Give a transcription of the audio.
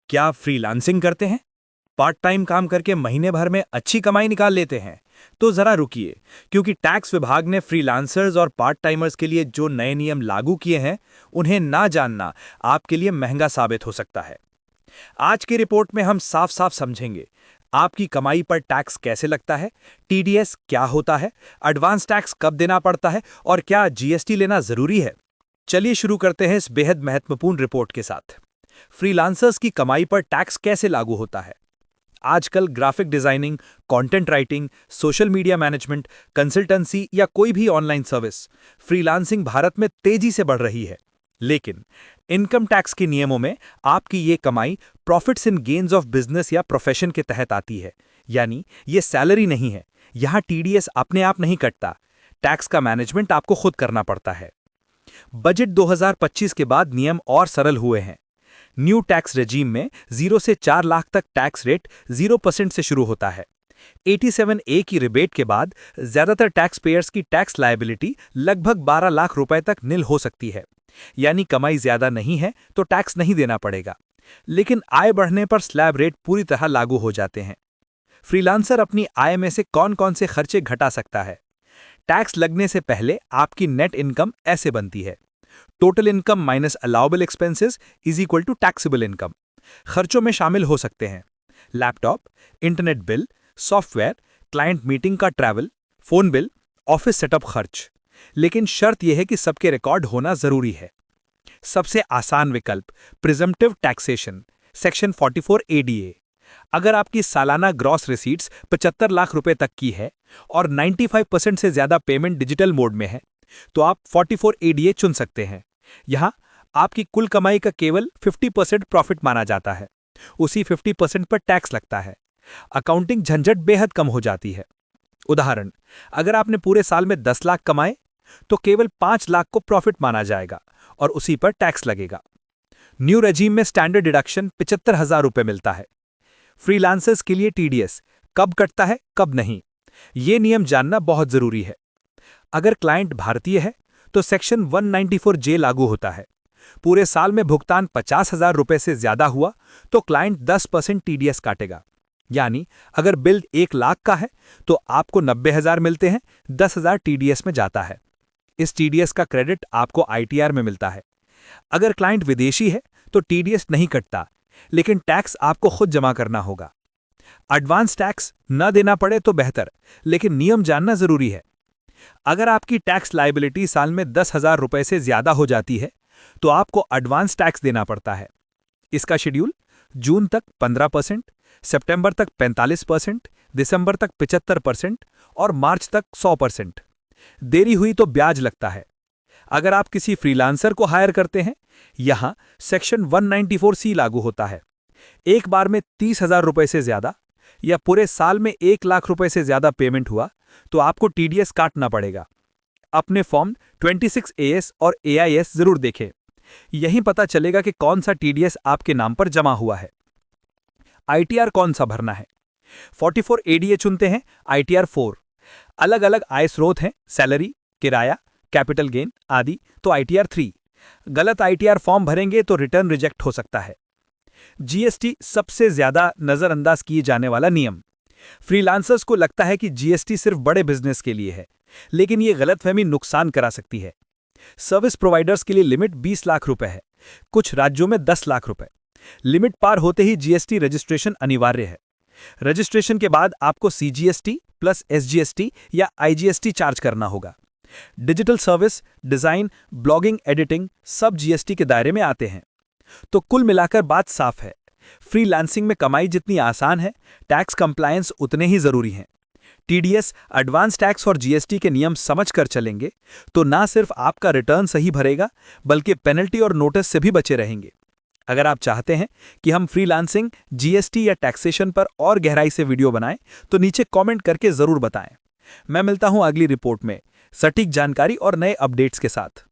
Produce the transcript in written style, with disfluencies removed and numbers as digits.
क्या फ्रीलांसिंग करते हैं? पार्ट टाइम काम करके महीने भर में अच्छी कमाई निकाल लेते हैं? तो जरा रुकिए, क्योंकि टैक्स विभाग ने फ्रीलांसर्स और पार्ट टाइमर्स के लिए जो नए नियम लागू किए हैं, उन्हें ना जानना आपके लिए महंगा साबित हो सकता है। आज की रिपोर्ट में हम साफ साफ समझेंगे आपकी कमाई पर टैक्स कैसे लगता है, टीडीएस क्या होता है, एडवांस टैक्स कब देना पड़ता है और क्या जीएसटी लेना जरूरी है। चलिए शुरू करते हैं इस बेहद महत्वपूर्ण रिपोर्ट के साथ। फ्रीलांसर्स की कमाई पर टैक्स कैसे लागू होता है। आजकल graphic designing, content writing, social media management, consultancy या कोई भी ऑनलाइन सर्विस, फ्रीलांसिंग भारत में तेजी से बढ़ रही है। लेकिन इनकम टैक्स के नियमों में आपकी ये कमाई profits in gains of business या प्रोफेशन के तहत आती है, यानी ये सैलरी नहीं है। यहां टीडीएस अपने आप नहीं कटता, टैक्स का मैनेजमेंट आपको खुद करना पड़ता है। बजट 2025 के बाद नियम और सरल हुए हैं। न्यू टैक्स रेजीम में 0 से 4 लाख तक टैक्स रेट 0% से शुरू होता है। 87A की रिबेट के बाद ज्यादातर टैक्स पेयर्स की टैक्स लायबिलिटी लगभग 12 लाख रुपए तक निल हो सकती है, यानी कमाई ज्यादा नहीं है तो टैक्स नहीं देना पड़ेगा। लेकिन आय बढ़ने पर स्लैब रेट पूरी तरह लागू हो जाते हैं। फ्रीलांसर अपनी आय में से कौन कौन से खर्चे घटा सकता है। टैक्स लगने से पहले आपकी नेट इनकम ऐसे बनती है: total income minus allowable expenses is equal to taxable income. खर्चों में शामिल हो सकते हैं laptop, internet bill, software, client meeting का travel, phone bill, office setup खर्च। लेकिन शर्त यह है कि सबके रिकॉर्ड होना जरूरी है। सबसे आसान विकल्प प्रिजम्प्टिव टैक्सेशन, सेक्शन 44 ADA। अगर आपकी सालाना ग्रॉस रिसीट्स 75 लाख रुपए तक की है और 95% से ज्यादा पेमेंट डिजिटल मोड में है, तो आप 44 ADA चुन सकते हैं। यहां आपकी कुल कमाई का केवल 50% प्रॉफिट माना जाता है, उसी 50% पर टैक्स लगता है। अकाउंटिंग झंझट बेहद कम हो जाती है। उदाहरण, अगर आपने पूरे साल में 10 लाख कमाए तो केवल 5 लाख को प्रॉफिट माना जाएगा और उसी पर टैक्स लगेगा। न्यू रेजीम में स्टैंडर्ड डिडक्शन 75,000 रुपए मिलता है। फ्रीलांसर्स के लिए टीडीएस कब कटता है कब नहीं, यह नियम जानना बहुत जरूरी है। अगर क्लाइंट भारतीय है तो सेक्शन 194J लागू होता है। पूरे साल में भुगतान 50,000 रुपए से ज्यादा हुआ तो क्लाइंट 10% टीडीएस काटेगा। यानी अगर बिल 1 लाख का है तो आपको 90,000 मिलते हैं, 10,000 टीडीएस में जाता है। इस टीडीएस का क्रेडिट आपको आईटीआर में मिलता है। अगर क्लाइंट विदेशी है तो टीडीएस नहीं कटता, लेकिन टैक्स आपको खुद जमा करना होगा। एडवांस टैक्स न देना पड़े तो बेहतर, लेकिन नियम जानना जरूरी है। अगर आपकी टैक्स लायबिलिटी साल में 10,000 रुपए से ज्यादा हो जाती है तो आपको एडवांस टैक्स देना पड़ता है। इसका शेड्यूल जून तक 15%, सितंबर तक 45%, दिसंबर तक 75% और मार्च तक 100%। देरी हुई तो ब्याज लगता है। अगर आप किसी फ्रीलांसर को हायर करते हैं, यहां सेक्शन 194C लागू होता है। एक बार में 30,000 रुपए से ज्यादा या पूरे साल में 1 लाख रुपए से ज्यादा पेमेंट हुआ तो आपको टीडीएस काटना पड़ेगा। अपने फॉर्म 26AS और AIS जरूर देखें, यहीं पता चलेगा कि कौन सा टीडीएस आपके नाम पर जमा हुआ है। आईटीआर कौन सा भरना है। 44 ADA चुनते हैं, आईटीआर 4। अलग अलग आय स्रोत हैं, सैलरी, किराया, कैपिटल गेन आदि, तो आईटीआर 3। गलत आईटीआर फॉर्म भरेंगे तो रिटर्न रिजेक्ट हो सकता है। जीएसटी सबसे ज्यादा नजरअंदाज किए जाने वाला नियम। फ्रीलांसर्स को लगता है कि जीएसटी सिर्फ बड़े बिजनेस के लिए है, लेकिन यह गलतफहमी नुकसान करा सकती है। सर्विस प्रोवाइडर्स के लिए लिमिट 20 लाख रुपए है, कुछ राज्यों में 10 लाख रुपए। लिमिट पार होते ही जीएसटी रजिस्ट्रेशन अनिवार्य है। रजिस्ट्रेशन के बाद आपको सीजीएसटी प्लस एसजीएसटी या आईजीएसटी चार्ज करना होगा। Digital service, design, blogging, editing सब जीएसटी के दायरे में आते हैं। तो कुल मिलाकर बात साफ है, फ्रीलांसिंग में कमाई जितनी आसान है, टैक्स कंप्लायंस उतने ही जरूरी हैं। टीडीएस, एडवांस टैक्स और जीएसटी के नियम समझकर चलेंगे तो ना सिर्फ आपका रिटर्न सही भरेगा, बल्कि पेनल्टी और नोटिस से भी बचे रहेंगे। अगर आप चाहते हैं कि हम फ्रीलांसिंग, जीएसटी या टैक्सेशन पर और गहराई से वीडियो बनाएं तो नीचे कमेंट करके जरूर बताएं। मैं मिलता हूं अगली रिपोर्ट में सटीक जानकारी और नए अपडेट्स के साथ।